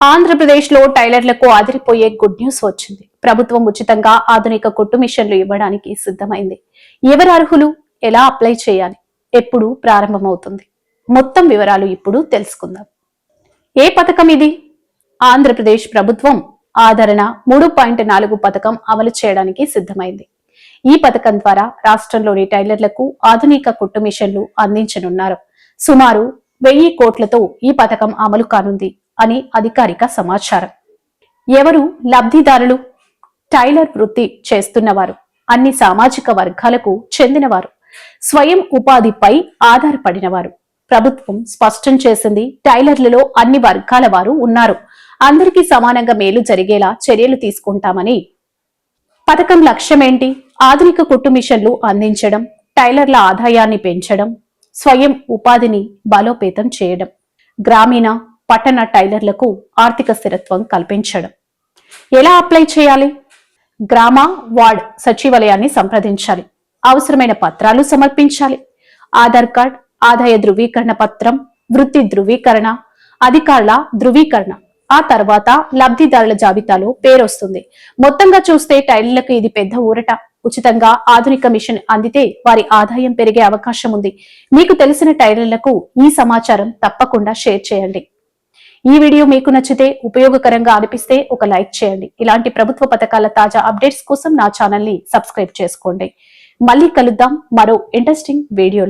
ఆంధ్రప్రదేశ్లో టైలర్లకు ఆదిరిపోయే good news వచ్చింది. ప్రభుత్వం ఉచితంగా ఆధునిక కుట్టు మిషన్లు ఇవ్వడానికి సిద్ధమైంది. ఎవరు అర్హులు, ఎలా అప్లై చేయాలి, ఎప్పుడు ప్రారంభమవుతుంది, మొత్తం వివరాలు ఇప్పుడు తెలుసుకుందాం. ఏ పథకం ఇది? ఆంధ్రప్రదేశ్ ప్రభుత్వం ఆదరణ 3.4 పథకం అమలు చేయడానికి సిద్ధమైంది. ఈ పథకం ద్వారా రాష్ట్రంలోని టైలర్లకు ఆధునిక కుట్టు మిషన్లు అందించనున్నారు. సుమారు 1000 కోట్లతో ఈ పథకం అమలు కానుంది అని అధికారిక సమాచారం. ఎవరు లబ్ధిదారులు? టైలర్ వృత్తి చేస్తున్నవారు, అన్ని సామాజిక వర్గాలకు చెందినవారు, స్వయం ఉపాధిపై ఆధారపడినవారు. ప్రభుత్వం స్పష్టం చేసింది, టైలర్లలో అన్ని వర్గాల వారు ఉన్నారు. అందరికీ సమానంగా మేలు జరిగేలా చర్యలు తీసుకుంటామని. పథకం లక్ష్యమేంటి? ఆధునిక కుట్టు మిషన్లు అందించడం, టైలర్ల ఆదాయాన్ని పెంచడం, స్వయం ఉపాధిని బలోపేతం చేయడం, గ్రామీణ పట్టణ టైలర్లకు ఆర్థిక స్థిరత్వం కల్పించడం. ఎలా అప్లై చేయాలి? గ్రామ వార్డ్ సచివాలయాన్ని సంప్రదించాలి. అవసరమైన పత్రాలు సమర్పించాలి. ఆధార్ కార్డ్, ఆదాయ ధృవీకరణ పత్రం, వృత్తి ధృవీకరణ, అధికారుల ధృవీకరణ. ఆ తర్వాత లబ్ధిదారుల జాబితాలో పేరొస్తుంది. మొత్తంగా చూస్తే టైలర్లకు ఇది పెద్ద ఊరట. ఉచితంగా ఆధునిక మిషన్ అందితే వారి ఆదాయం పెరిగే అవకాశం ఉంది. మీకు తెలిసిన టైలర్లకు ఈ సమాచారం తప్పకుండా షేర్ చేయండి. ఈ వీడియో మీకు నచ్చితే, ఉపయోగకరంగా అనిపిస్తే ఒక లైక్ చేయండి. ఇలాంటి ప్రభుత్వ పథకాల తాజా అప్డేట్స్ కోసం నా ఛానల్ ని సబ్స్క్రైబ్ చేసుకోండి. మళ్ళీ కలుద్దాం మరో ఇంట్రెస్టింగ్ వీడియోలో.